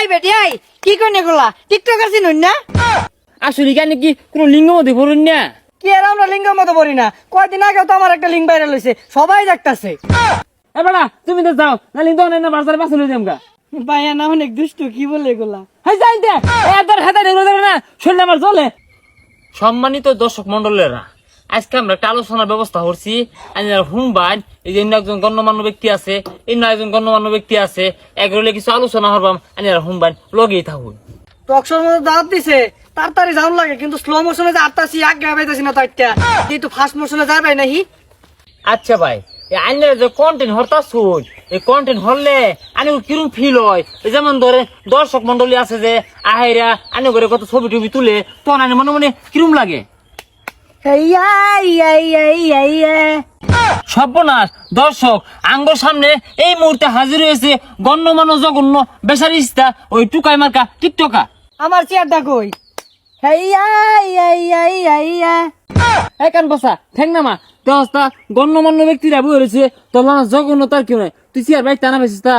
I Beti I কি কইনে গোলা TikToker চিনুন না আসলে কেন কি কোনো লিঙ্গ মধ্যে ভরুন না কি আর আমরা লিঙ্গের মতো পড়ি না কয়দিন আগে তো আমার একটা লিঙ্গ ভাইরাল হইছে সবাই দেখতাছে এবারা তুমি তো যাও না লিঙ্গ না বাজারে পাশে লই যামগা ভাইয়া না অনেক দুষ্ট কি বলে এগুলা হাই যাই দে এদার হাতে নেগো না শরীর আমার চলে সম্মানিত দর্শক মণ্ডলেরা আজকে আমরা একটা আলোচনার ব্যবস্থা করছি হুনবান এই যে একজন গণ্যমান্য ব্যক্তি আছে একজন গণ্যমান্য ব্যক্তি আছে এগুলো কিছু আলোচনা করবাম হুনবান লগেই থাকুন টকশোর মধ্যে দাঁত দিছে তাড়াতাড়ি যাওয়ার লাগে কিন্তু স্লো মোশনে যে আটতাছি আগে পাইতাছি না তাইটা কিন্তু ফাস্ট মোশনে যাবে নাহি আচ্ছা ভাই আইনের যে কন্টেন্ট হরতাছ এই কন্টেন্ট হরলে আনি কিরম ফিল হয় যেমন ধরে দর্শক মন্ডলী আছে যে আহেরা আনি করে কত ছবি টবি তুলে তখন আনি মনে মনে কিরম লাগে সর্বনাশ দর্শক আঙ্গর সামনে এই মুহূর্তে হাজির হয়েছে গণ্যমান্য জঘন্য বেসারিস্তা ওই টুকাই মার্কা টিকটকা আমার চেয়ারটা কই কান বসা ঠেং নামা দশটা গণ্যমান্য ব্যক্তিরা বই রয়েছে তোর জঘন্যতার কেউ নয় তুই চেয়ার বাইক টানা পেয়েছিস তা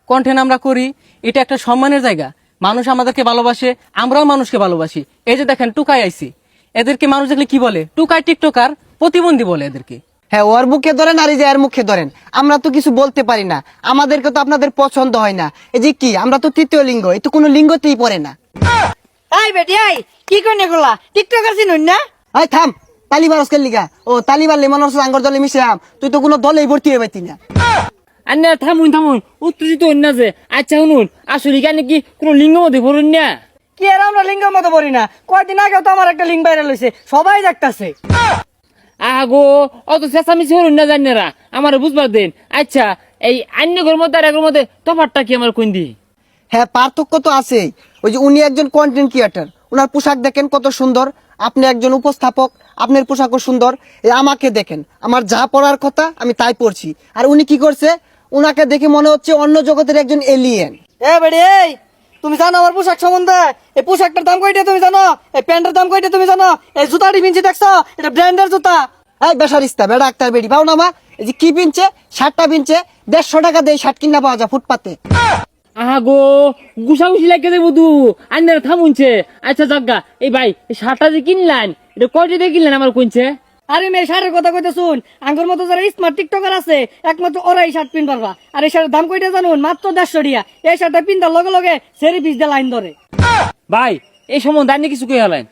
কন্টেন্ট আমরা করি এটা একটা সম্মানের জায়গা মানুষ আমাদেরকে ভালোবাসে আমরাও মানুষকে ভালোবাসি এই যে দেখেন টুকাই আইছি এদেরকে মানুষ দেখলে কি বলে টুকাই টিকটকার প্রতিবন্ধী বলে এদেরকে হ্যাঁ ওর মুখে ধরেন আর এই যে এর মুখে ধরেন আমরা তো কিছু বলতে পারি না আমাদেরকে তো আপনাদের পছন্দ হয় না এই যে কি আমরা তো তৃতীয় লিঙ্গ এই তো কোনো লিঙ্গতেই পড়ে না আই বেটি আই কি কইনে গোলা টিকটকার চিনুন না এই থাম তালিবার আজকের লিগা ও তালিবার লেমন আঙ্গর দলে মিশাম তুই তো কোনো দলেই ভর্তি হয়ে পাইতি না আন্না থামুন উত্তেজিত হন না যে আচ্ছা শুনুন আসলে কেন কি কোনো লিঙ্গ মধ্যে ভরুন না কি আর আমরা লিঙ্গের মতো পড়ি না কয়দিন আগে তো আমার একটা লিঙ্গ ভাইরাল হইছে সবাই দেখতাছে আগো অত চেঁচামেচি হরুন না জানেরা আমার বুঝবার দেন আচ্ছা এই আন্য ঘর মধ্যে আর একের মধ্যে তফাৎটা কি আমার কোন দি হ্যাঁ পার্থক্য তো আছেই ওই যে উনি একজন কন্টেন্ট ক্রিয়েটর ওনার পোশাক দেখেন কত সুন্দর আপনি একজন উপস্থাপক আপনার পোশাকও সুন্দর আমাকে দেখেন আমার যা পড়ার কথা আমি তাই পড়ছি আর উনি কি করছে উনাকে দেখে মনে হচ্ছে অন্য জগতের একজন এলিয়েন এ বেটি এই তুমি জানো আমার পোশাক সম্বন্ধে এই পোশাকটার দাম কয়টা তুমি জানো এই প্যান্টের দাম কয়টা তুমি জানো এই জুতাটি পিনছি দেখছো এটা ব্র্যান্ডের জুতা এই বেসারিস্তা বেড়া ডাক্তার বেড়ি পাও না মা এই যে কি পিনছে শার্টটা পিনছে 150 টাকা দিয়ে শার্ট কিনা পাওয়া যায় ফুটপাতে আগো গুছাগুছি লাগে দেবো তু আন্নারা থামুনছে আচ্ছা জাগা এই ভাই এই শার্টটা যে কিনলেন এটা কয়টা দিয়ে কিনলেন আমার কোনছে আরে মেয়ে শার্টের কথা কইতে শুন আঙ্গুর মতো যারা স্মার্ট টিকটকার আছে একমাত্র ওরাই শার্ট পিন পারবা আর এই শার্টের দাম কইটা জানুন মাত্র 150 টাকা এই শার্টটা পিনটার লগে লগে সেরি পিস দিয়ে লাইন ধরে ভাই এই সম্বন্ধে আপনি কিছু কই হলেন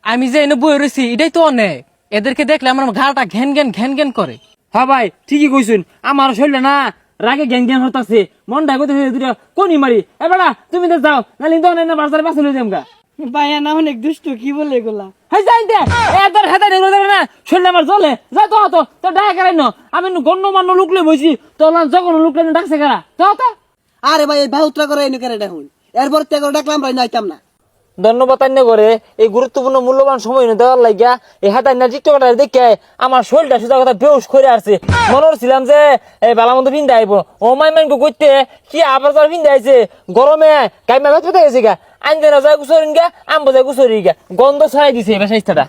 আমি যে এনে বই রয়েছি এটাই তো অনেক এদেরকে দেখলে আমার ঘাড়টা ঘ্যান ঘ্যান করে হ্যাঁ ভাই ঠিকই কইছুন আমার শরীরে না রাগে জ্ঞান হতাছে মনটা কইতে দুটা কোনি মারি এবারা তুমি তো যাও নালি তো না বাজারে পাশে লই যামগা ভাইয়া না অনেক দুষ্ট কি বলে এগুলা হাই যাই দে এদার হাতে নেগো না শরীর আমার চলে যা তো ডাকা করাই ন আমি গণ্যমান্য লোকলে বইছি তো যখন লোকলে ডাকছে কারা তো আরে ভাই এই বাহুত্রা করে এনে করে দেখুন এরপর ত্যাগ ডাকলাম ভাই নাইতাম না ধন্যবাদ করে এই গুরুত্বপূর্ণ মূল্যবান সময় দেওয়ার লাগিয়া এই হাতায় না টিকটকটা দেখে আমার শরীরটা সোজা কথা বেউস করে আসছে মনে করছিলাম যে এই বেলা মতো ভিন্দা আইব ও মাইমানকে করতে কি আবার যার ভিন্দা আইছে গরমে গাইমা ভাত পেতে গেছে গা আনতে না যায় গুছরিন গা আম বোঝায় গুছরি গা গন্ধ ছড়াই দিছে বেশা ইচ্ছাটা